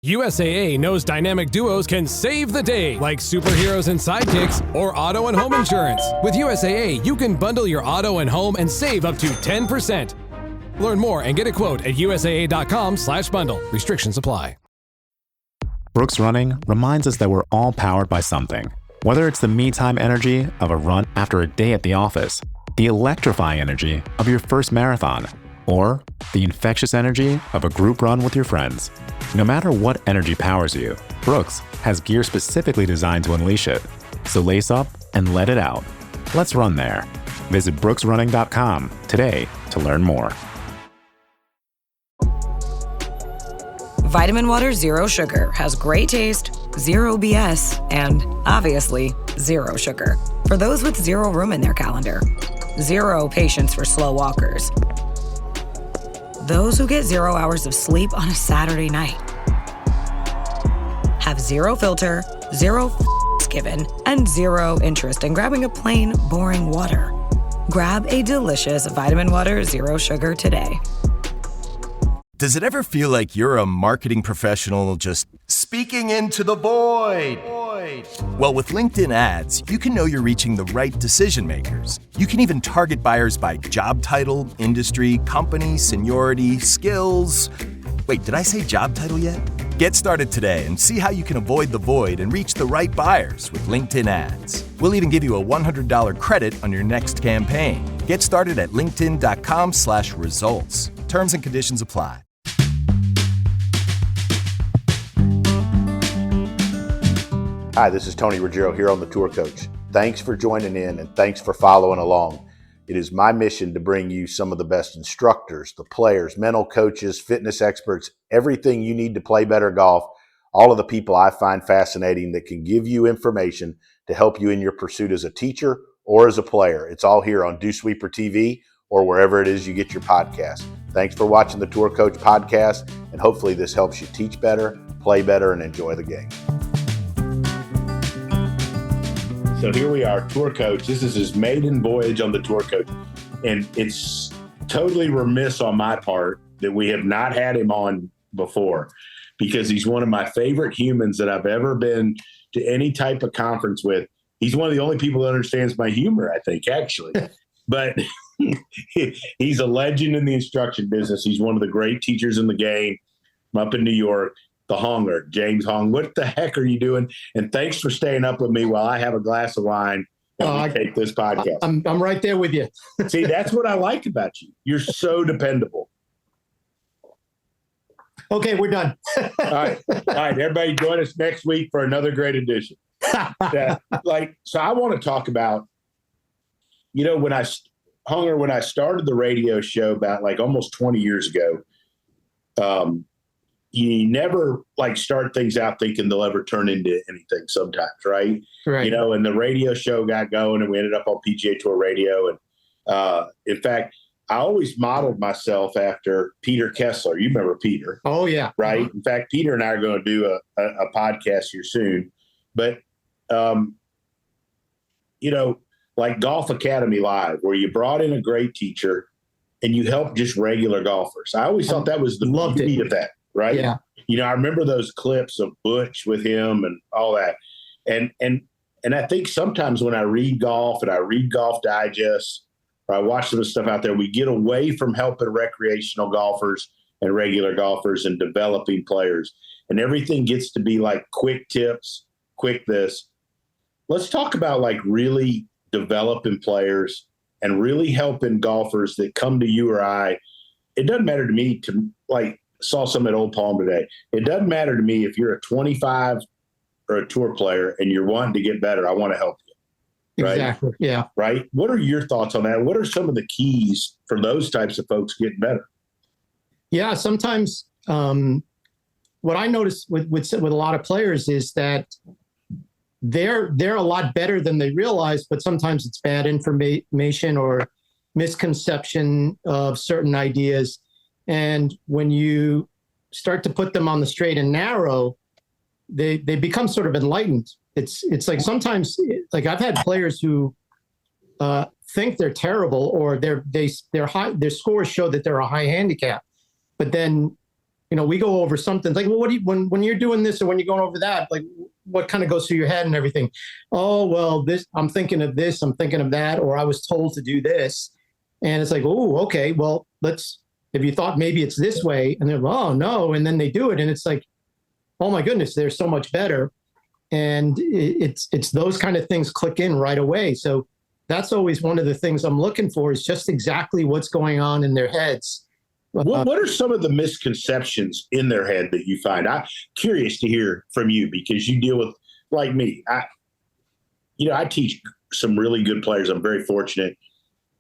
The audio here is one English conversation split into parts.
USAA knows dynamic duos can save the day, like superheroes and sidekicks or auto and home insurance. With USAA, you can bundle your auto and home and save up to 10%. Learn more and get a quote at usaa.com/bundle. Restrictions apply. Brooks Running reminds us that we're all powered by something. Whether it's the me-time energy of a run after a day at the office, the electrifying energy of your first marathon, or the infectious energy of a group run with your friends. No matter what energy powers you, Brooks has gear specifically designed to unleash it. So lace up and let it out. Let's run there. Visit brooksrunning.com today to learn more. Vitamin Water Zero Sugar has great taste, zero BS, and obviously zero sugar. For those with zero room in their calendar, zero patience for slow walkers, those who get 0 hours of sleep on a Saturday night, have zero filter, zero given, and zero interest in grabbing a plain, boring water. Grab a delicious Vitamin Water Zero Sugar today. Does it ever feel like you're a marketing professional just speaking into the void? Well, with LinkedIn ads, you can know you're reaching the right decision makers. You can even target buyers by job title, industry, company, seniority, skills. Wait, did I say job title yet? Get started today and see how you can avoid the void and reach the right buyers with LinkedIn ads. We'll even give you a $100 credit on your next campaign. Get started at linkedin.com/results. Terms and conditions apply. Hi, this is Tony Ruggiero here on The Tour Coach. Thanks for joining in and thanks for following along. It is my mission to bring you some of the best instructors, the players, mental coaches, fitness experts, everything you need to play better golf, all of the people I find fascinating that can give you information to help you in your pursuit as a teacher or as a player. It's all here on DewsweeperTV or wherever it is you get your podcast. Thanks for watching the Tour Coach podcast, and hopefully this helps you teach better, play better, and enjoy the game. So here we are, Tour Coach. This is his maiden voyage on the Tour Coach. And it's totally remiss on my part that we have not had him on before, because he's one of my favorite humans that I've ever been to any type of conference with. He's one of the only people that understands my humor, I think, actually. But he's a legend in the instruction business. He's one of the great teachers in the game. I'm up in New York. The Honger, James Hong. What the heck are you doing? And thanks for staying up with me while I have a glass of wine and we take this podcast. I'm right there with you. See, that's what I like about you. You're so dependable. Okay, we're done. All right. Everybody join us next week for another great edition. So I want to talk about, when I started the radio show about almost 20 years ago, you never start things out thinking they'll ever turn into anything sometimes, right? Right. And the radio show got going and we ended up on PGA Tour Radio. And in fact, I always modeled myself after Peter Kessler. You remember Peter? Oh, yeah. Right. Uh-huh. In fact, Peter and I are going to do a podcast here soon. But, Golf Academy Live, where you brought in a great teacher and you helped just regular golfers. I always thought that was the beauty of that. Right. Yeah. I remember those clips of Butch with him and all that. And I think sometimes when I read golf and I read Golf Digest, or I watch some of the stuff out there, we get away from helping recreational golfers and regular golfers and developing players. And everything gets to be quick tips, quick this. Let's talk about really developing players and really helping golfers that come to you or I. It doesn't matter to me to saw some at Old Palm today. It doesn't matter to me if you're a 25 or a tour player and you're wanting to get better. I want to help you. Right? Exactly. Yeah. Right. What are your thoughts on that? What are some of the keys for those types of folks getting better? Yeah. Sometimes what I notice with a lot of players is that they're a lot better than they realize, but sometimes it's bad information or misconception of certain ideas. And when you start to put them on the straight and narrow, they become sort of enlightened. It's sometimes I've had players who think they're terrible or their scores show that they're a high handicap, but then we go over something. It's like, well, what do you, when you're doing this or when you're going over that, like what kind of goes through your head and everything? Oh, well, I'm thinking of this, I'm thinking of that, or I was told to do this. And it's like, oh, okay, well, if you thought maybe it's this way, and they're, oh, no, and then they do it. And it's like, oh my goodness, they're so much better. And it's those kind of things click in right away. So that's always one of the things I'm looking for, is just exactly what's going on in their heads. What are some of the misconceptions in their head that you find? I'm curious to hear from you, because you deal with, like me, I teach some really good players. I'm very fortunate.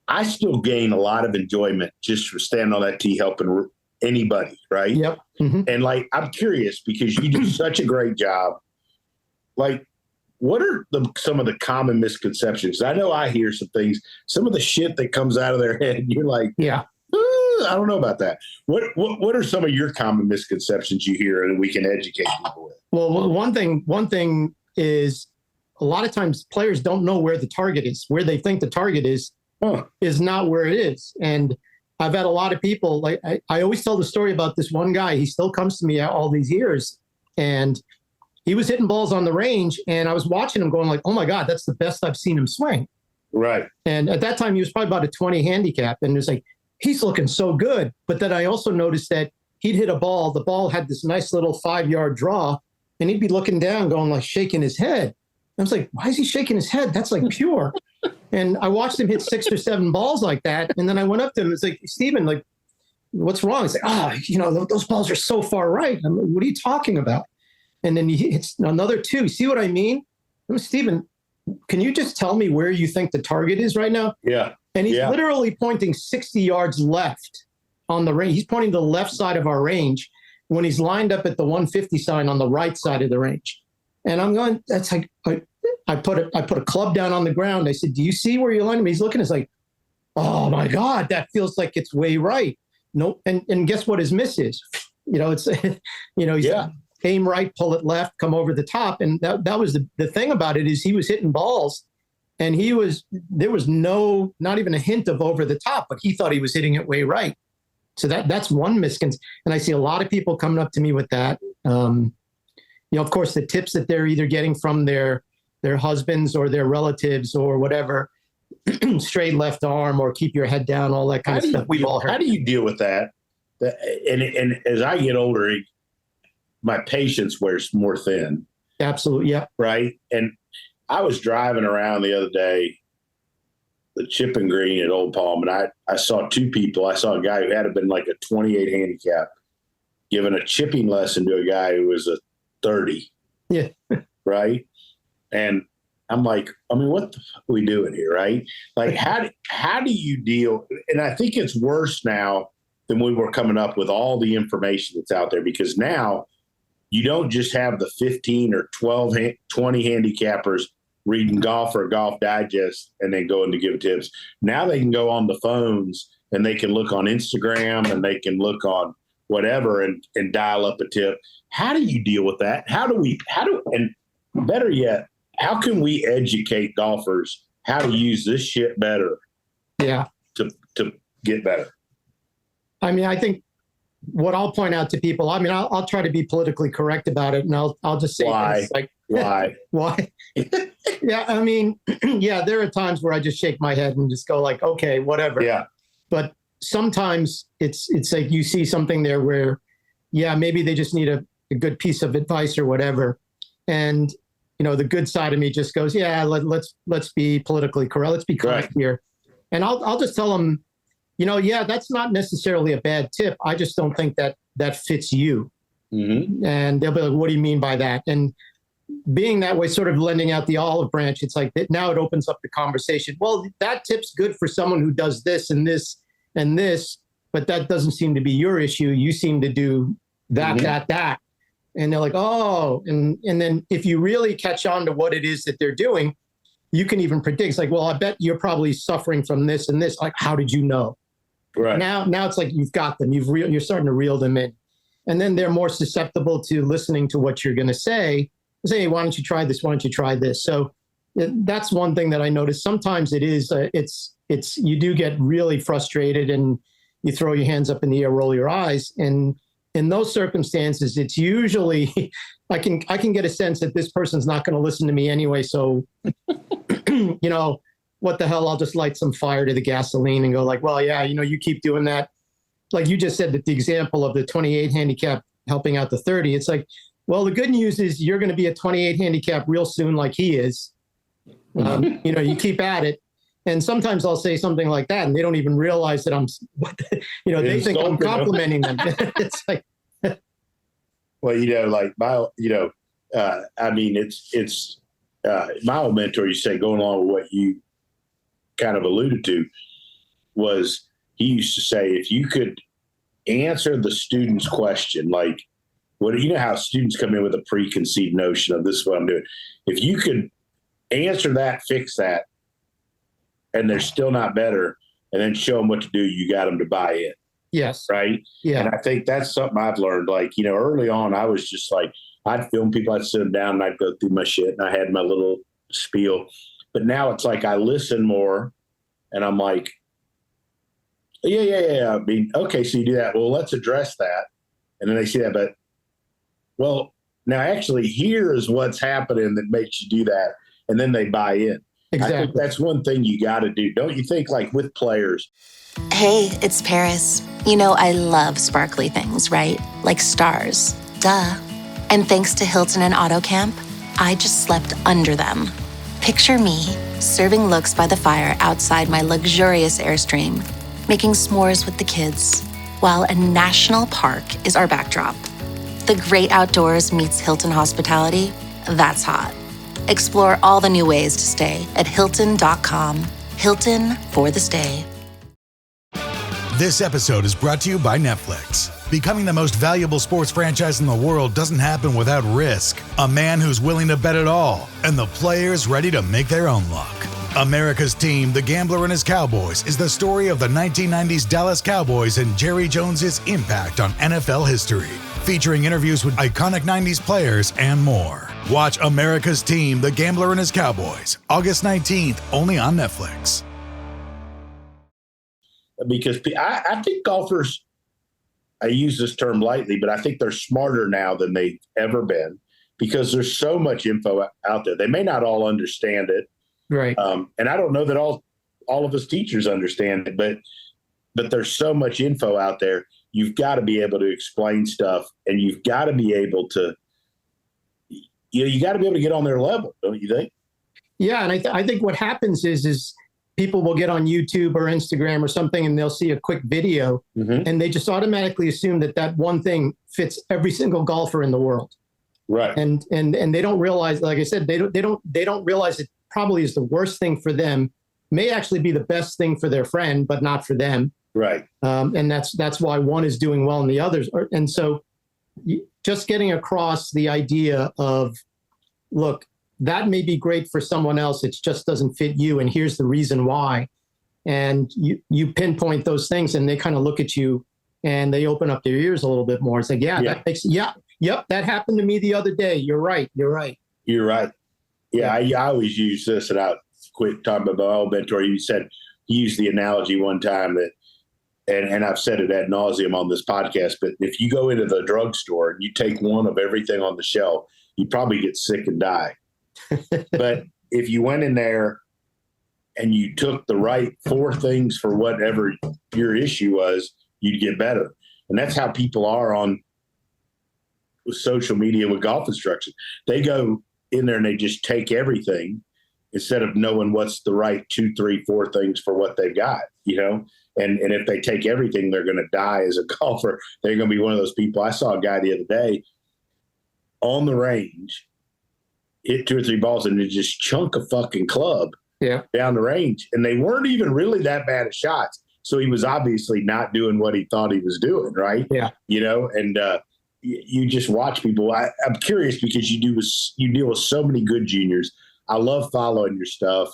I still gain a lot of enjoyment just for standing on that tee helping anybody, right? Yep. Mm-hmm. And like, I'm curious because you do such a great job. Like, what are some of the common misconceptions? I know I hear some things, some of the shit that comes out of their head. You're like, yeah, I don't know about that. What are some of your common misconceptions you hear that we can educate people with? Well, one thing is a lot of times players don't know where the target is. Where they think the target is not where it is. And I've had a lot of people, like I always tell the story about this one guy. He still comes to me all these years, and he was hitting balls on the range, and I was watching him going like, oh my God, that's the best I've seen him swing. Right. And at that time he was probably about a 20 handicap, and it was like, he's looking so good. But then I also noticed that he'd hit a ball. The ball had this nice little 5-yard draw, and he'd be looking down going like shaking his head. I was like, why is he shaking his head? That's like pure. And I watched him hit 6 or 7 balls like that. And then I went up to him and was like, Steven, like, what's wrong? He's like, those balls are so far right. I'm like, what are you talking about? And then he hits another 2. You see what I mean? I'm like, Steven, can you just tell me where you think the target is right now? Yeah. And he's literally pointing 60 yards left on the range. He's pointing to the left side of our range when he's lined up at the 150 sign on the right side of the range. And I'm going, that's like, I put a club down on the ground. I said, do you see where you're lining? He's looking, it's like, oh my God, that feels like it's way right. No. And guess what his miss is? It's, he's aim right, pull it left, come over the top. And that was the thing about it, is he was hitting balls, and there was not even a hint of over the top, but he thought he was hitting it way right. So that's one misconception. And I see a lot of people coming up to me with that. Of course, the tips that they're either getting from their husbands or their relatives or whatever, straight left arm or keep your head down, all that kind of stuff. We've all heard. How do you deal with that? And as I get older, my patience wears more thin. Absolutely, yeah. Right? And I was driving around the other day, the chipping green at Old Palm, and I saw 2 people. I saw a guy who had been like a 28 handicap giving a chipping lesson to a guy who was a 30. Yeah. Right? And I'm like, what the fuck are we doing here, right? Like, how do you deal? And I think it's worse now than we were coming up with all the information that's out there, because now you don't just have the 15 or 12, 20 handicappers reading Golf or Golf Digest and then going to give tips. Now they can go on the phones and they can look on Instagram and they can look on whatever and dial up a tip. How do you deal with that? And better yet, how can we educate golfers how to use this shit better? Yeah. To get better. I think what I'll point out to people, I'll try to be politically correct about it, and I'll just say, why? Like, why? Why? Yeah, there are times where I just shake my head and just go like, okay, whatever. Yeah. But sometimes it's like you see something there where, maybe they just need a good piece of advice or whatever. And, the good side of me just goes, let's be politically correct. Let's be correct here. And I'll just tell them, that's not necessarily a bad tip. I just don't think that fits you. Mm-hmm. And they'll be like, what do you mean by that? And being that way, sort of lending out the olive branch, it's like now it opens up the conversation. Well, that tip's good for someone who does this and this and this, but that doesn't seem to be your issue. You seem to do that, that. And they're like, oh, and then if you really catch on to what it is that they're doing, you can even predict. It's like, well, I bet you're probably suffering from this and this. Like, how did you know? Right. Now it's like you've got them. You're starting to reel them in. And then they're more susceptible to listening to what you're going to say. Say, hey, why don't you try this? Why don't you try this? So that's one thing that I noticed. Sometimes it is, you do get really frustrated and you throw your hands up in the air, roll your eyes. And in those circumstances, it's usually I can get a sense that this person's not going to listen to me anyway. So, what the hell? I'll just light some fire to the gasoline and go like, well, yeah, you keep doing that. Like you just said, that the example of the 28 handicap helping out the 30. It's like, well, the good news is you're going to be a 28 handicap real soon, like he is. You keep at it. And sometimes I'll say something like that, and they don't even realize that they think I'm complimenting them. It's like, well, like it's my old mentor used to say, going along with what you kind of alluded to, was he used to say, if you could answer the student's question, like, how students come in with a preconceived notion of this is what I'm doing. If you could answer that, fix that, and they're still not better, and then show them what to do, you got them to buy in. Yes. Right. Yeah. And I think that's something I've learned. Like, early on, I was just like, I'd film people, I'd sit them down, and I'd go through my shit, and I had my little spiel. But now it's like I listen more, and I'm like, yeah. I mean, okay, so you do that. Well, let's address that. And then they see that, but, well, now actually here's what's happening that makes you do that. And then they buy in. Exactly. I think that's one thing you got to do. Don't you think, like with players? Hey, it's Paris. I love sparkly things, right? Like stars. Duh. And thanks to Hilton and AutoCamp, I just slept under them. Picture me serving looks by the fire outside my luxurious Airstream, making s'mores with the kids, while a national park is our backdrop. The great outdoors meets Hilton hospitality. That's hot. Explore all the new ways to stay at Hilton.com. Hilton for the stay. This episode is brought to you by Netflix. Becoming the most valuable sports franchise in the world doesn't happen without risk. A man who's willing to bet it all, and the players ready to make their own luck. America's Team, The Gambler and His Cowboys, is the story of the 1990s Dallas Cowboys and Jerry Jones's impact on NFL history. Featuring interviews with iconic 90s players and more. Watch America's Team, The Gambler and His Cowboys, August 19th, only on Netflix. Because I think golfers, I use this term lightly, but I think they're smarter now than they've ever been, because there's so much info out there. They may not all understand it. Right. And I don't know that all of us teachers understand it, but there's so much info out there. You've got to be able to explain stuff, and you've got to be able to, you got to be able to get on their level, don't you think? Yeah. And I think what happens is people will get on YouTube or Instagram or something, and they'll see a quick video, and they just automatically assume that one thing fits every single golfer in the world. Right. And they don't realize, like I said, they don't realize it probably is the worst thing for them, may actually be the best thing for their friend, but not for them. Right. And that's why one is doing well and the others are. And so just getting across the idea of, look, that may be great for someone else. It just doesn't fit you. And here's the reason why. And you pinpoint those things, and they kind of look at you and they open up their ears a little bit more. It's like, yep, that happened to me the other day. You're right. Yeah. I always use this, and I'll quit talking about my old mentor. He used the analogy one time that, and I've said it ad nauseum on this podcast, but if you go into the drugstore and you take one of everything on the shelf, you probably get sick and die. But if you went in there and you took the right 4 things for whatever your issue was, you'd get better. And that's how people are on social media with golf instruction. They go in there and they just take everything instead of knowing what's the right 2, 3, 4 things for what they've got, And if they take everything, they're going to die as a golfer. They're going to be one of those people. I saw a guy the other day on the range hit 2 or 3 balls and just chunk a fucking club down the range. And they weren't even really that bad at shots. So he was obviously not doing what he thought he was doing, right? Yeah. And you just watch people. I'm curious because you deal with so many good juniors. I love following your stuff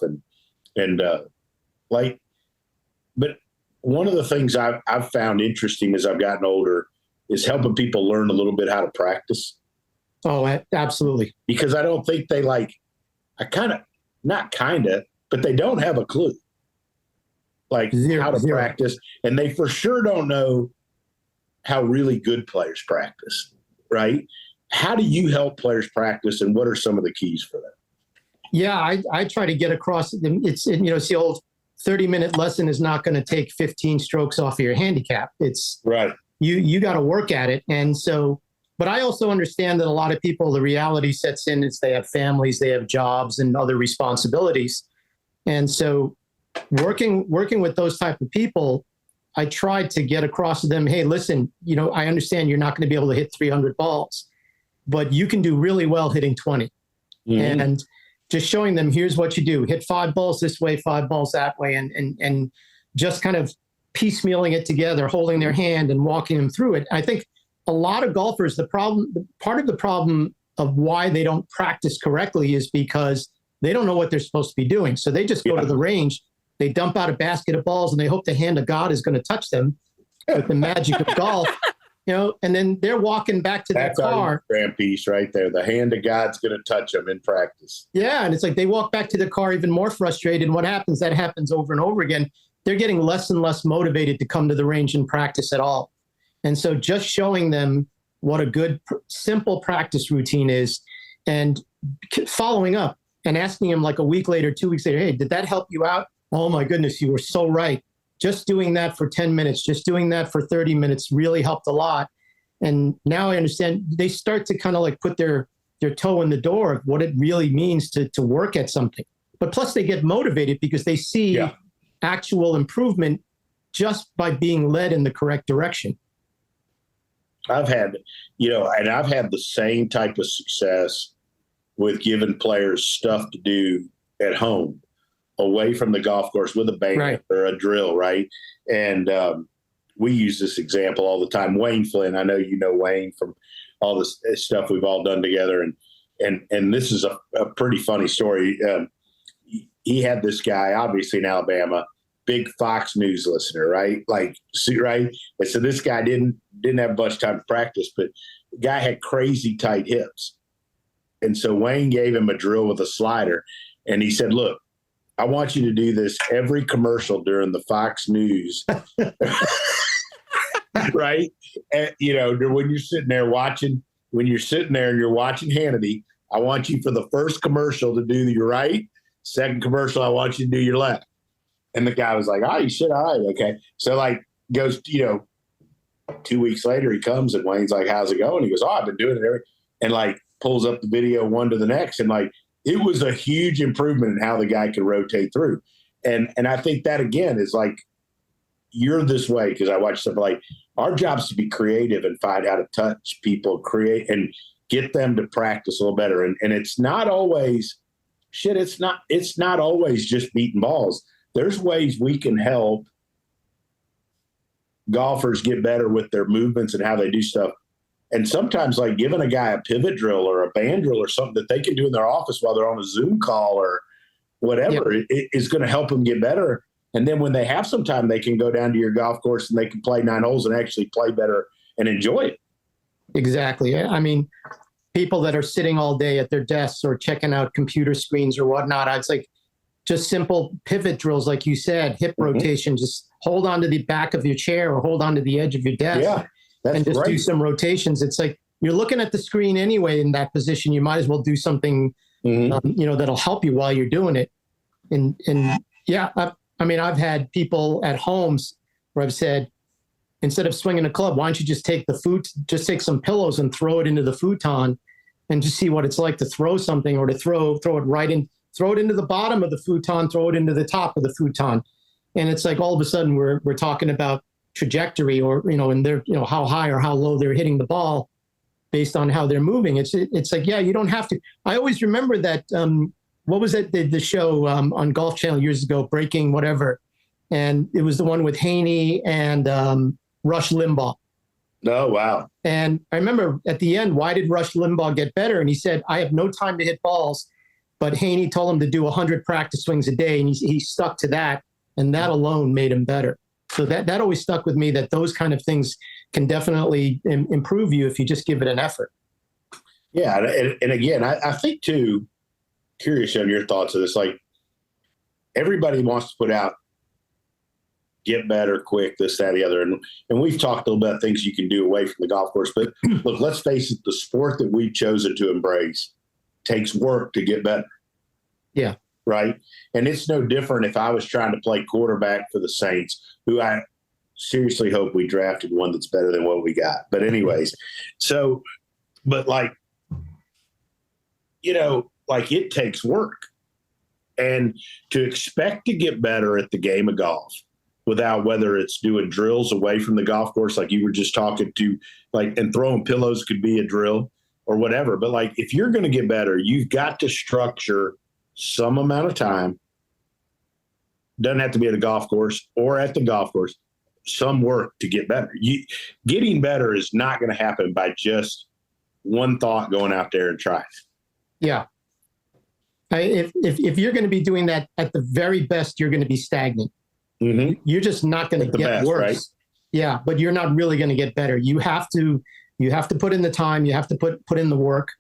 but one of the things I've found interesting as I've gotten older is helping people learn a little bit how to practice. Oh, absolutely. Because I don't think they but they don't have a clue. How to practice. And they for sure don't know how really good players practice, right? How do you help players practice, and what are some of the keys for that? Yeah, I try to get across. It's the old 30-minute lesson is not going to take 15 strokes off of your handicap. It's right. You got to work at it. And so, but I also understand that a lot of people, the reality sets in is they have families, they have jobs and other responsibilities. And so working with those type of people, I tried to get across to them, hey, listen, I understand you're not going to be able to hit 300 balls, but you can do really well hitting 20. Mm-hmm. And just showing them, here's what you do. Hit 5 balls this way, 5 balls that way, and just kind of piecemealing it together, holding their hand and walking them through it. I think a lot of golfers, part of the problem of why they don't practice correctly is because they don't know what they're supposed to be doing. So they just go to the range, they dump out a basket of balls, and they hope the hand of God is going to touch them with the magic of golf. And then they're walking back to their car. That's our Instagram piece right there. The hand of God's going to touch them in practice. Yeah, and it's like they walk back to the car even more frustrated. And what happens? That happens over and over again. They're getting less and less motivated to come to the range and practice at all. And so just showing them what a good, simple practice routine is and following up and asking them like a week later, 2 weeks later, hey, did that help you out? Oh, my goodness, you were so right. Just doing that for 10 minutes, just doing that for 30 minutes really helped a lot. And now I understand they start to kind of like put their toe in the door of what it really means to work at something. But plus they get motivated because they see actual improvement just by being led in the correct direction. I've had the same type of success with giving players stuff to do at home, away from the golf course with a band or a drill, right? And we use this example all the time. Wayne Flynn, I know you know Wayne from all this stuff we've all done together, and this is a pretty funny story. He had this guy, obviously in Alabama, big Fox News listener, right? Right? And so this guy didn't have much time to practice, but the guy had crazy tight hips. And so Wayne gave him a drill with a slider, and he said, look, I want you to do this every commercial during the Fox News, right? And, when you're sitting there and you're watching Hannity, I want you for the first commercial to do your right. Second commercial, I want you to do your left. And the guy was like, oh, you should. All right. Okay. So goes, 2 weeks later, he comes and Wayne's like, how's it going? He goes, oh, I've been doing it and pulls up the video one to the next. And it was a huge improvement in how the guy could rotate through. And I think that, again, is you're this way because I watch stuff our job is to be creative and find how to touch people, create, and get them to practice a little better. And it's not always it's not always just beating balls. There's ways we can help golfers get better with their movements and how they do stuff. And sometimes giving a guy a pivot drill or a band drill or something that they can do in their office while they're on a Zoom call or whatever it is going to help them get better. And then when they have some time, they can go down to your golf course and they can play 9 holes and actually play better and enjoy it. Exactly. I mean, people that are sitting all day at their desks or checking out computer screens or whatnot, it's just simple pivot drills, like you said, hip rotation, just hold on to the back of your chair or hold on to the edge of your desk. Yeah. And just do some rotations. It's you're looking at the screen anyway in that position. You might as well do something, that'll help you while you're doing it. And I've had people at homes where I've said, instead of swinging a club, why don't you just take take some pillows and throw it into the futon and just see what it's like to throw something or to throw it into the bottom of the futon, throw it into the top of the futon. And it's all of a sudden we're talking about trajectory or, and they're, how high or how low they're hitting the ball based on how they're moving. It's you don't have to. I always remember that, what was it, the show on Golf Channel years ago, Breaking whatever. And it was the one with Haney and Rush Limbaugh. Oh, wow. And I remember at the end, why did Rush Limbaugh get better? And he said, I have no time to hit balls, but Haney told him to do 100 practice swings a day. And he stuck to that. And that alone made him better. So that always stuck with me, that those kind of things can definitely improve you if you just give it an effort. Yeah. And again, I think too, curious on your thoughts of this, everybody wants to put out get better quick, this, that, the other. And we've talked a little about things you can do away from the golf course. But look, let's face it, the sport that we've chosen to embrace takes work to get better. Yeah. Right. And it's no different if I was trying to play quarterback for the Saints, who I seriously hope we drafted one that's better than what we got. But anyways, so, but like, you know, like it takes work. And to expect to get better at the game of golf without, whether it's doing drills away from the golf course, like you were just talking to, like, and throwing pillows could be a drill or whatever. But like, if you're going to get better, you've got to structure some amount of time. Doesn't have to be at a golf course or at the golf course, some work to get better. Getting better is not going to happen by just one thought going out there and trying. Yeah. If you're going to be doing that at the very best, you're going to be stagnant. Mm-hmm. You're just not going to get best, worse. Right? Yeah, but you're not really going to get better. You have to put in the time. You have to put in the work,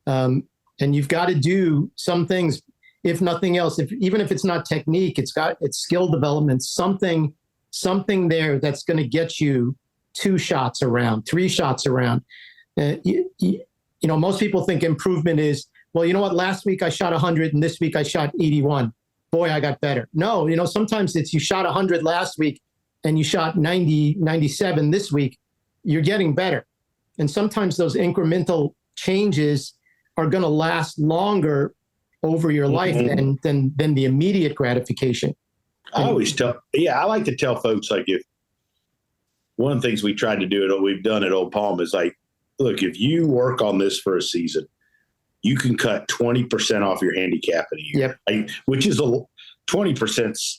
and you've got to do some things. If nothing else, even if it's not technique, it's skill development. Something there that's going to get you 2 shots around, 3 shots around. You know, most people think improvement is, well, you know what? Last week I shot 100 and this week I shot 81. Boy, I got better. No, you know, sometimes it's you shot 100 last week and you shot 90, 97 this week. You're getting better. And sometimes those incremental changes are going to last longer over your life than the immediate gratification. I always I like to tell folks, like, if one of the things we tried to do we've done at Old Palm is like, look, if you work on this for a season, you can cut 20% off your handicap in a year. Yep. Like, which is 20%,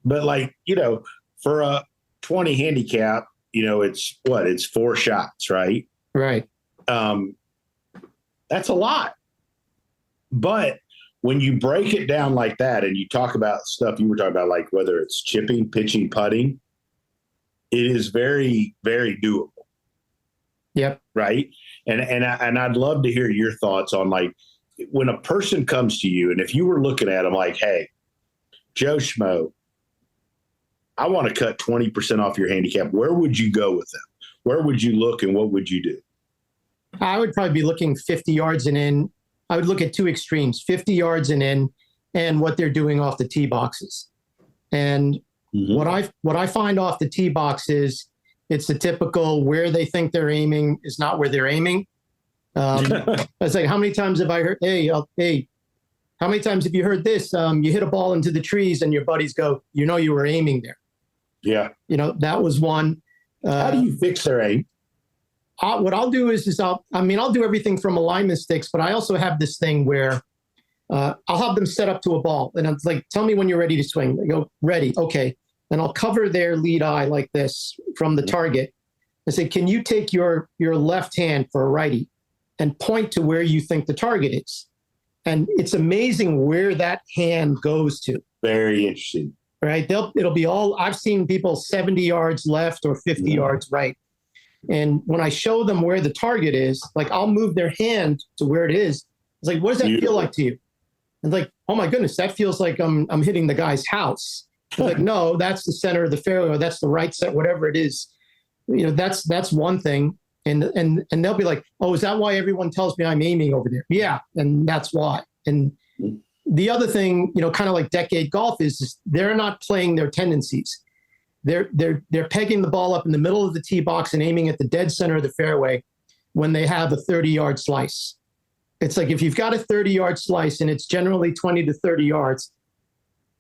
but like, you know, for a 20 handicap, you know, it's 4 shots, right? Right. That's a lot. But when you break it down like that and you talk about stuff you were talking about, like whether it's chipping, pitching, putting, it is very, very doable. Yep. Right. And I'd love to hear your thoughts on, like, when a person comes to you and if you were looking at them like, hey, Joe Schmo, I want to cut 20% off your handicap, where would you go with them? Where would you look and what would you do? I would probably be looking 50 yards and in. I would look at 2 extremes, 50 yards and in, and what they're doing off the tee boxes. And what I find off the tee box is it's the typical where they think they're aiming is not where they're aiming. It's like, how many times have I heard, hey, how many times have you heard this? You hit a ball into the trees and your buddies go, you know, you were aiming there. Yeah. You know, that was one. How do you fix their aim? What I'll do is I'll do everything from alignment sticks, but I also have this thing where I'll have them set up to a ball and I'm like, tell me when you're ready to swing. They go, ready. Okay. And I'll cover their lead eye like this from the target. I say, can you take your left hand for a righty and point to where you think the target is? And it's amazing where that hand goes to. Very interesting. Right. It'll be all, I've seen people 70 yards left or 50 yards right. And when I show them where the target is, like I'll move their hand to where it is. It's like, what does that feel like to you? And like, oh my goodness, that feels like I'm hitting the guy's house. It's like, no, that's the center of the fairway, or that's the right set, whatever it is. You know, that's one thing. And they'll be like, oh, is that why everyone tells me I'm aiming over there? Yeah, and that's why. And the other thing, you know, kind of like decade golf is they're not playing their tendencies. They're pegging the ball up in the middle of the tee box and aiming at the dead center of the fairway when they have a 30-yard slice. It's like if you've got a 30-yard slice and it's generally 20 to 30 yards,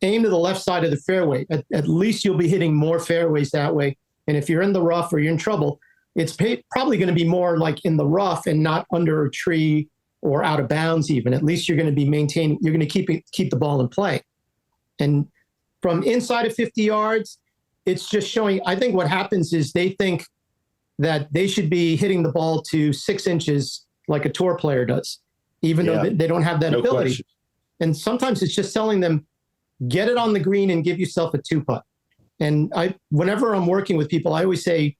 aim to the left side of the fairway. At least you'll be hitting more fairways that way. And if you're in the rough or you're in trouble, it's probably going to be more like in the rough and not under a tree or out of bounds even. At least you're going to be maintaining, you're going to keep the ball in play. And from inside of 50 yards, it's just showing, I think what happens is they think that they should be hitting the ball to 6 inches like a tour player does, even though they don't have that ability. Question. And sometimes it's just telling them, get it on the green and give yourself a 2-putt. And whenever I'm working with people, I always say,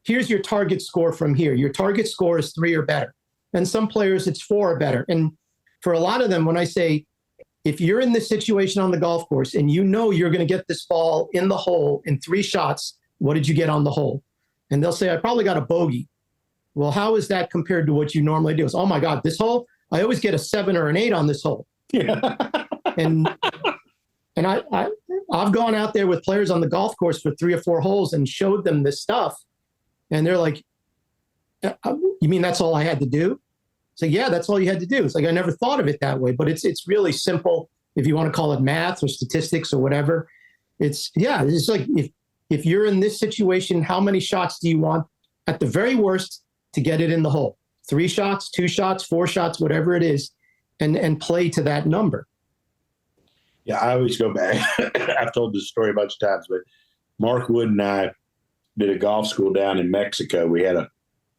here's your target score from here. Your target score is 3 or better. And some players, it's 4 or better. And for a lot of them, when I say, if you're in this situation on the golf course and you know you're going to get this ball in the hole in 3 shots, what did you get on the hole? And they'll say, I probably got a bogey. Well, how is that compared to what you normally do? It's, oh my God, this hole, I always get a 7 or an 8 on this hole. Yeah. and I've gone out there with players on the golf course for 3 or 4 holes and showed them this stuff. And they're like, you mean that's all I had to do? So yeah, that's all you had to do. It's like, I never thought of it that way, but it's really simple. If you want to call it math or statistics or whatever, it's like, if you're in this situation, how many shots do you want at the very worst to get it in the hole? 3 shots, 2 shots, 4 shots, whatever it is, and play to that number. Yeah, I always go back. I've told this story a bunch of times, but Mark Wood and I did a golf school down in Mexico. We had a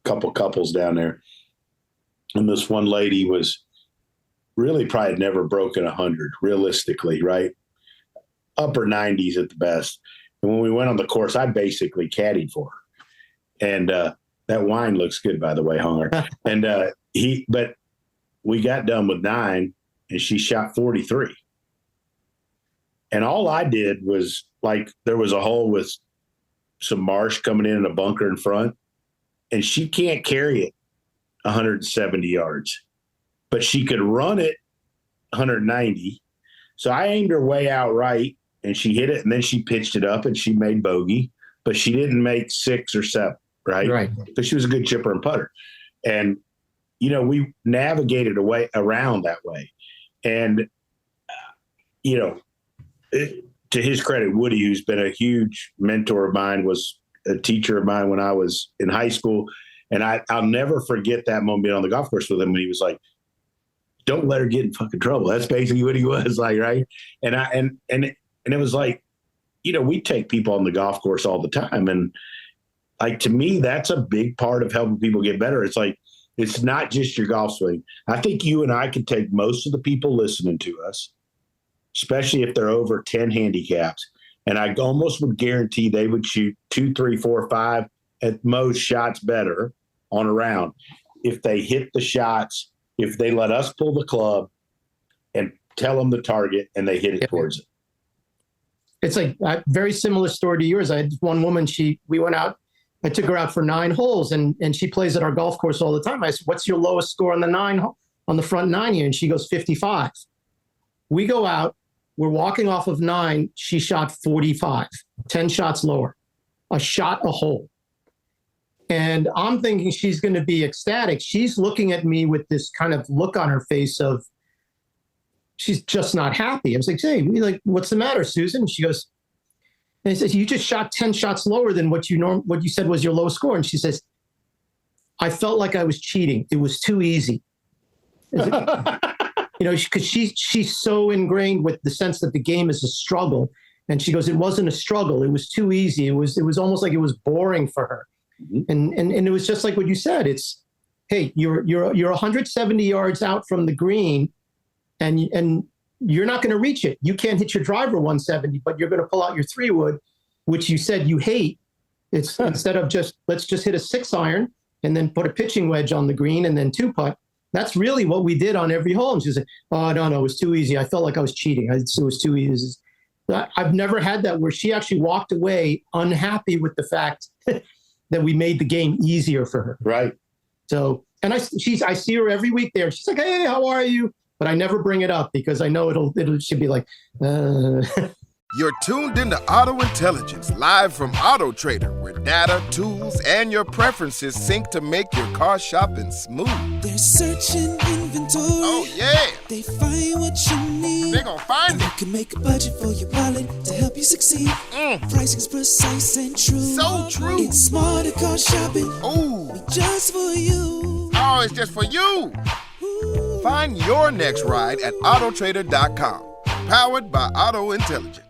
couple couples down there. And this one lady was really probably had never broken 100, realistically, right? Upper 90s at the best. And when we went on the course, I basically caddied for her. And that wine looks good, by the way, Hunger. And but we got done with 9, and she shot 43. And all I did was, like, there was a hole with some marsh coming in and a bunker in front, and she can't carry it 170 yards, but she could run it 190. So I aimed her way out right, and she hit it, and then she pitched it up, and she made bogey, but she didn't make 6 or 7, right? Right. But she was a good chipper and putter. And, we navigated around that way. And, to his credit, Woody, who's been a huge mentor of mine, was a teacher of mine when I was in high school. And I'll never forget that moment being on the golf course with him when he was like, don't let her get in fucking trouble. That's basically what he was like, right? And it was like, we take people on the golf course all the time. And like, to me, that's a big part of helping people get better. It's like, it's not just your golf swing. I think you and I could take most of the people listening to us, especially if they're over 10 handicaps, and I almost would guarantee they would shoot 2, 3, 4, 5 at most shots better on a round if they hit the shots, if they let us pull the club and tell them the target and they hit it towards it. It's like a very similar story to yours. I had one woman, we went out, I took her out for 9 holes, and she plays at our golf course all the time. I said, what's your lowest score on the front 9 here? And she goes 55. We go out, we're walking off of 9. She shot 45, 10 shots lower, a shot a hole. And I'm thinking she's going to be ecstatic. She's looking at me with this kind of look on her face of, she's just not happy. I was like, hey, what's the matter, Susan? She goes, and he says, you just shot 10 shots lower than what you said was your lowest score. And she says, I felt like I was cheating. It was too easy. Because she's so ingrained with the sense that the game is a struggle. And she goes, it wasn't a struggle. It was too easy. It was almost like it was boring for her. Mm-hmm. And it was just like what you said. It's, hey, you're 170 yards out from the green, and you're not going to reach it. You can't hit your driver 170, but you're going to pull out your 3-wood, which you said you hate. It's instead of let's just hit a 6-iron and then put a pitching wedge on the green and then 2-putt. That's really what we did on every hole. And she said, oh, no, it was too easy. I felt like I was cheating. It was too easy. I've never had that where she actually walked away unhappy with the fact that we made the game easier for her. Right. So, and I see her every week there. She's like, hey, how are you? But I never bring it up because I know she'll be like, You're tuned into Auto Intelligence, live from Auto Trader, where data, tools, and your preferences sync to make your car shopping smooth. They're searching inventory. Oh, yeah. They find what you need. They're gonna find They it. can make a budget for your wallet to help you succeed. Pricing's precise and true. So true. It's smarter car shopping. Ooh. Just for you. Oh, it's just for you. Ooh. Find your next ride at autotrader.com. Powered by Auto Intelligence.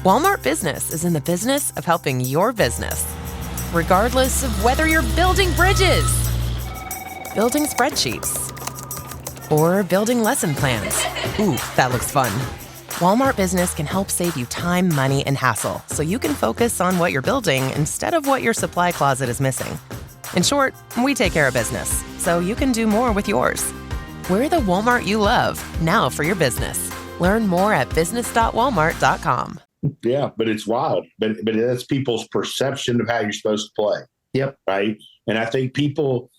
Walmart Business is in the business of helping your business. Regardless of whether you're building bridges, building spreadsheets, or building lesson plans. Ooh, that looks fun. Walmart Business can help save you time, money, and hassle so you can focus on what you're building instead of what your supply closet is missing. In short, we take care of business so you can do more with yours. We're the Walmart you love, now for your business. Learn more at business.walmart.com. Yeah, but it's wild. But that's people's perception of how you're supposed to play. Yep. Right. And I think people,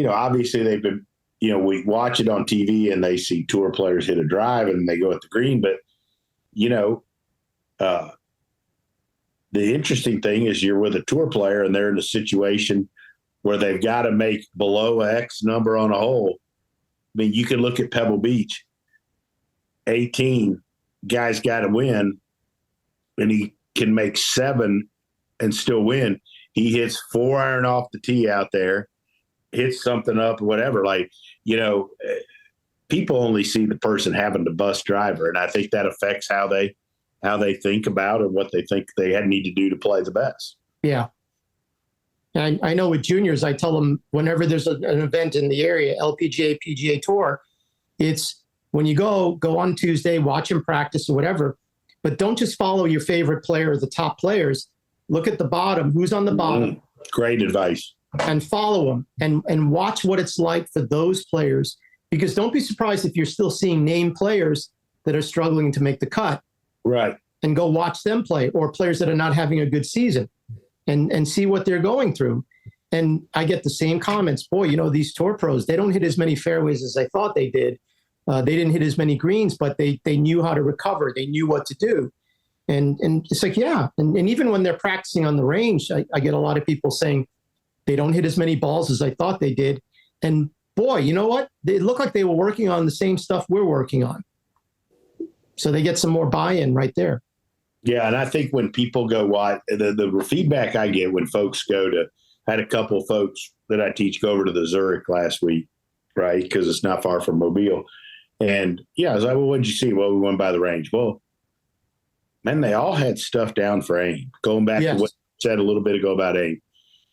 obviously they've been, we watch it on TV and they see tour players hit a drive and they go at the green. But, the interesting thing is you're with a tour player and they're in a situation where they've got to make below X number on a hole. I mean, you can look at Pebble Beach, 18, guy's got to win, and he can make 7 and still win. He hits 4-iron off the tee out there, hits something up or whatever. People only see the person having the bust driver, and I think that affects how they think about and what they think they need to do to play the best. Yeah. And I know with juniors, I tell them whenever there's an event in the area, LPGA, PGA Tour, it's when you go on Tuesday, watch them practice or whatever, but don't just follow your favorite player or the top players. Look at the bottom, who's on the bottom. Great advice. And follow them and watch what it's like for those players, because don't be surprised if you're still seeing named players that are struggling to make the cut. Right. And go watch them play, or players that are not having a good season, and see what they're going through. And I get the same comments. Boy, these tour pros, they don't hit as many fairways as I thought they did. They didn't hit as many greens, but they knew how to recover. They knew what to do. And it's like, yeah. And even when they're practicing on the range, I get a lot of people saying they don't hit as many balls as I thought they did. And boy, you know what? They look like they were working on the same stuff we're working on. So they get some more buy-in right there. Yeah, and I think when people go watch, the feedback I get when folks I had a couple of folks that I teach go over to the Zurich last week, right, because it's not far from Mobile. And, I was like, well, what did you see? Well, we went by the range. Well, man, they all had stuff down for aim, going back to what you said a little bit ago about aim.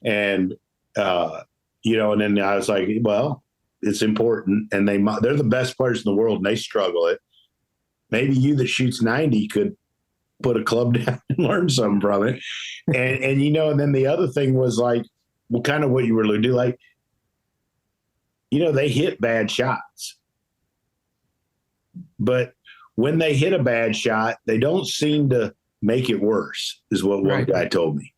And, and then I was like, well, it's important. And they're the best players in the world, and they struggle it. Maybe you that shoots 90 could put a club down and learn something from it. And and then the other thing was like, well, kind of what you were alluding to, like, they hit bad shots. But when they hit a bad shot, they don't seem to make it worse, is what one guy told me.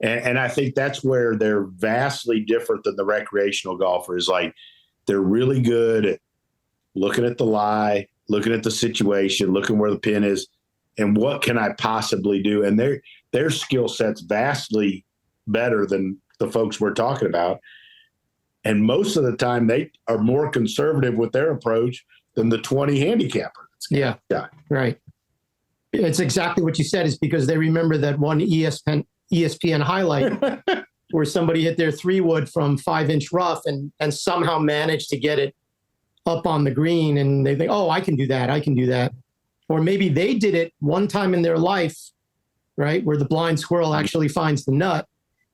And I think that's where they're vastly different than the recreational golfer. Is like, they're really good at looking at the lie, looking at the situation, looking where the pin is, and what can I possibly do? And their skill set's vastly better than the folks we're talking about. And most of the time, they are more conservative with their approach than the 20 handicapper. Yeah, right. It's exactly what you said, is because they remember that one ESPN highlight where somebody hit their 3-wood from 5-inch rough and somehow managed to get it up on the green, and they think, oh, I can do that. Or maybe they did it one time in their life, right, where the blind squirrel actually finds the nut,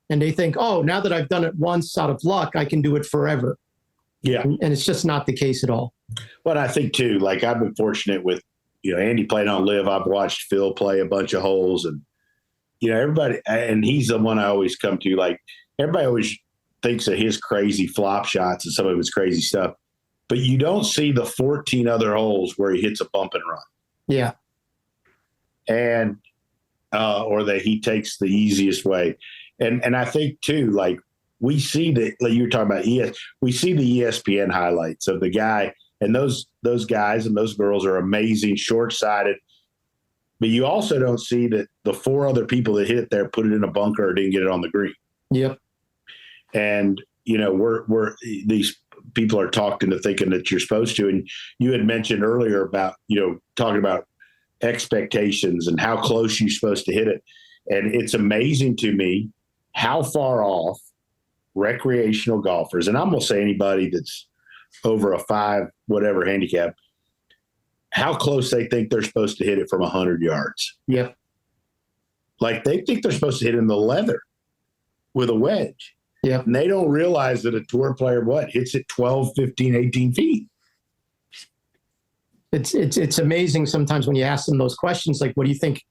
and they think, oh, now that I've done it once out of luck, I can do it forever. Yeah. And it's just not the case at all. But I think, too, like, I've been fortunate with, Andy playing on Live. I've watched Phil play a bunch of holes, and, everybody, and he's the one I always come to. Like, everybody always thinks of his crazy flop shots and some of his crazy stuff. But you don't see the 14 other holes where he hits a bump and run. Yeah. And, or that he takes the easiest way. And I think too, like, we see that, like you were talking about, we see the ESPN highlights of the guy, and those guys and those girls are amazing, short-sighted. But you also don't see that the 4 other people that hit it there put it in a bunker or didn't get it on the green. Yep. And, we're these people are talked into thinking that you're supposed to. And you had mentioned earlier about, talking about expectations and how close you're supposed to hit it. And it's amazing to me how far off recreational golfers, and I'm going to say anybody that's over a 5 whatever handicap, how close they think they're supposed to hit it from 100 yards. Yep. Like, they think they're supposed to hit in the leather with a wedge. Yeah. And they don't realize that a tour player, hits it 12, 15, 18 feet. It's amazing sometimes when you ask them those questions, like, what do you think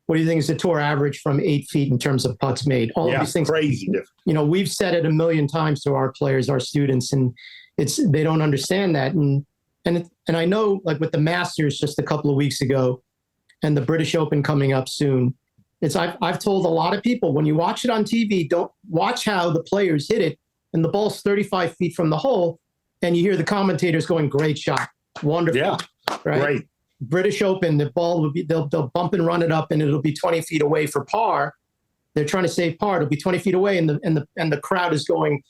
is the tour average from 8 feet in terms of putts made? All of these things. Crazy different. We've said it a million times to our players, our students, and they don't understand that. And And I know, like with the Masters just a couple of weeks ago and the British Open coming up soon, I've told a lot of people, when you watch it on TV, don't watch how the players hit it and the ball's 35 feet from the hole and you hear the commentators going, great shot, wonderful. Yeah, right? Great. British Open, the ball will be, they'll bump and run it up and it'll be 20 feet away for par. They're trying to save par. It'll be 20 feet away and the crowd is going,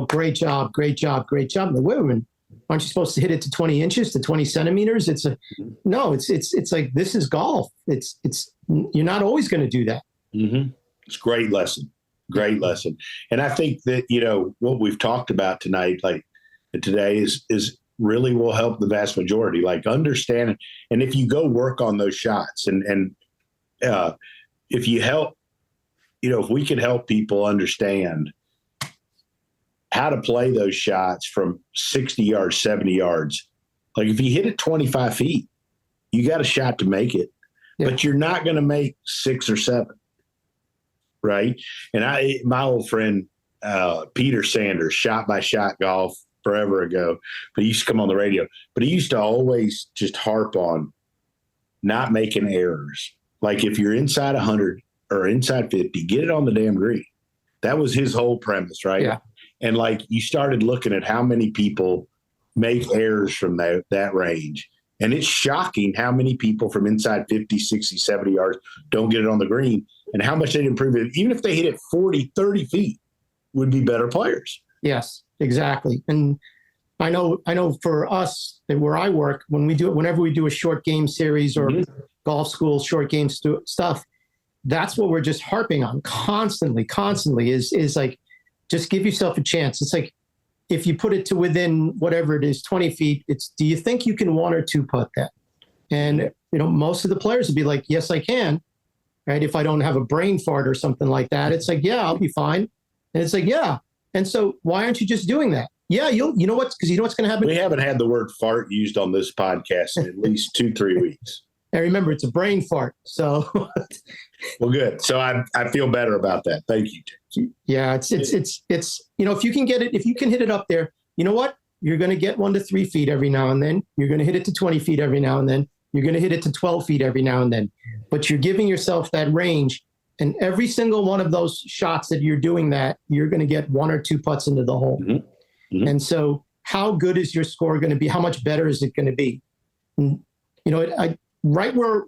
great job, great job, great job. And the women, aren't you supposed to hit it to 20 inches, to 20 centimeters? It's like, this is golf. You're not always going to do that. Mm-hmm. It's a great lesson. Great lesson. And I think that, what we've talked about tonight, like today is really will help the vast majority, like understand it. And if you go work on those shots and if you help, if we can help people understand how to play those shots from 60 yards, 70 yards, like if you hit it 25 feet, you got a shot to make it, but you're not going to make 6 or 7. Right. And my old friend, Peter Sanders, Shot by Shot Golf forever ago, but he used to come on the radio, but he used to always just harp on not making errors. Like if you're inside 100 or inside 50, get it on the damn green. That was his whole premise. Right. Yeah. And like you started looking at how many people make errors from that range. And it's shocking how many people from inside 50, 60, 70 yards don't get it on the green and how much they'd improve it. Even if they hit it 40, 30 feet, would be better players. Yes, exactly. And I know for us where I work, whenever we do a short game series or golf school short game stuff, that's what we're just harping on constantly is like, just give yourself a chance. It's like, if you put it to within whatever it is, 20 feet, do you think you can 1 or 2 putt that? And, most of the players would be like, yes, I can. Right. If I don't have a brain fart or something like that, it's like, yeah, I'll be fine. And it's like, yeah. And so why aren't you just doing that? Yeah. Because you know what's going to happen? We haven't had the word fart used on this podcast in at least 2-3 weeks. And remember, it's a brain fart. So, well, good. So I feel better about that. Thank you. Yeah, it's if you can get it, if you can hit it up there, you know what? You're going to get 1 to 3 feet every now and then. You're going to hit it to 20 feet every now and then. You're going to hit it to 12 feet every now and then. But you're giving yourself that range, and every single one of those shots that you're doing that, you're going to get 1 or 2 putts into the hole. Mm-hmm. Mm-hmm. And so, how good is your score going to be? How much better is it going to be? And, right where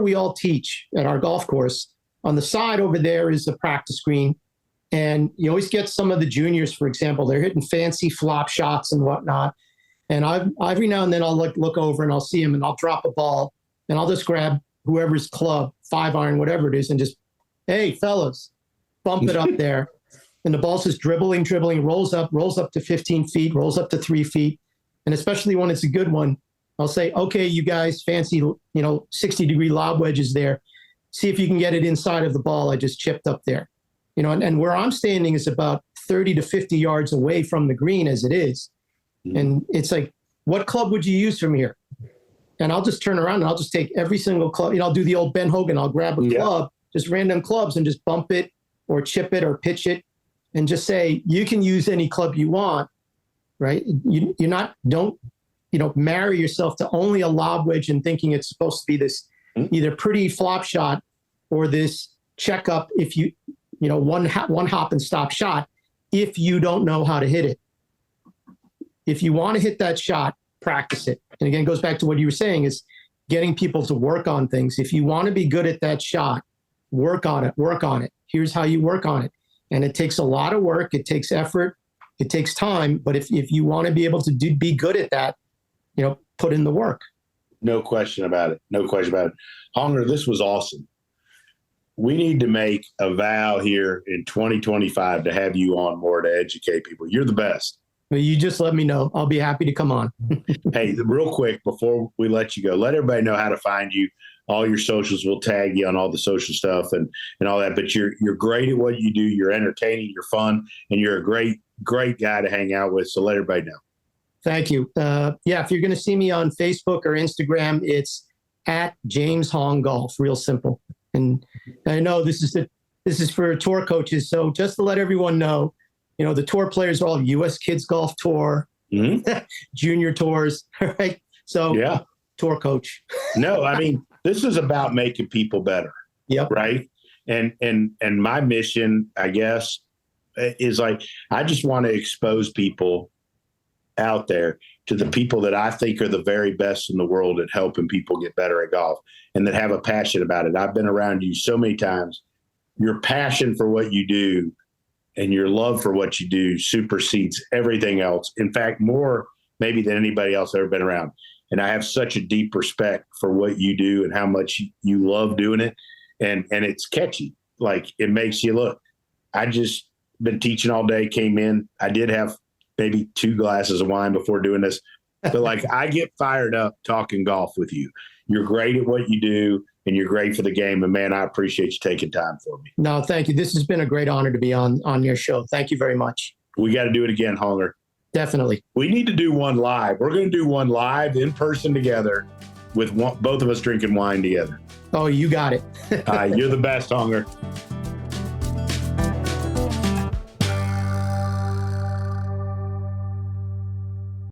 we all teach at our golf course, on the side over there is the practice green. And you always get some of the juniors, for example, they're hitting fancy flop shots and whatnot. And every now and then I'll look over and I'll see them and I'll drop a ball and I'll just grab whoever's club, 5-iron, whatever it is, and just, hey, fellas, bump it up there. And the ball's just dribbling, rolls up to 15 feet, rolls up to 3 feet. And especially when it's a good one, I'll say, okay, you guys, fancy, 60-degree lob wedges there. See if you can get it inside of the ball I just chipped up there. And where I'm standing is about 30 to 50 yards away from the green as it is. And it's like, what club would you use from here? And I'll just turn around and I'll just take every single club. I'll do the old Ben Hogan. I'll grab a club, just random clubs, and just bump it or chip it or pitch it and just say, you can use any club you want, right? Don't marry yourself to only a lob wedge and thinking it's supposed to be this either pretty flop shot or this checkup if one hop and stop shot if you don't know how to hit it. If you want to hit that shot, practice it. And again, it goes back to what you were saying, is getting people to work on things. If you want to be good at that shot, work on it. Here's how you work on it. And it takes a lot of work. It takes effort. It takes time. But if you want to be able to be good at that, put in the work. No question about it. Honger, this was awesome. We need to make a vow here in 2025 to have you on more to educate people. You're the best. Well, you just let me know. I'll be happy to come on. Hey, real quick, before we let you go, let everybody know how to find you. All your socials, we'll tag you on all the social stuff and all that. But you're great at what you do. You're entertaining, you're fun, and you're a great guy to hang out with. So let everybody know. Thank you. If you're going to see me on Facebook or Instagram, it's at James Hong Golf. Real simple. And I know this is for tour coaches. So just to let everyone know, the tour players are all U.S. Kids Golf Tour, junior tours, right? So yeah, tour coach. No, I mean, this is about making people better. Yep. Right. And my mission, I guess, is like, I just want to expose people out there to the people that I think are the very best in the world at helping people get better at golf and that have a passion about it. I've been around you so many times. Your passion for what you do and your love for what you do supersedes everything else. In fact, more maybe than anybody else I've ever been around. And I have such a deep respect for what you do and how much you love doing it. And it's catchy. Like, it makes you look. I just been teaching all day, came in. I did have maybe 2 glasses of wine before doing this. But like, I get fired up talking golf with you. You're great at what you do and you're great for the game. And man, I appreciate you taking time for me. No, thank you. This has been a great honor to be on your show. Thank you very much. We got to do it again, Honger. Definitely. We need to do one live. We're going to do one live in person together with both of us drinking wine together. Oh, you got it. You're the best, Honger.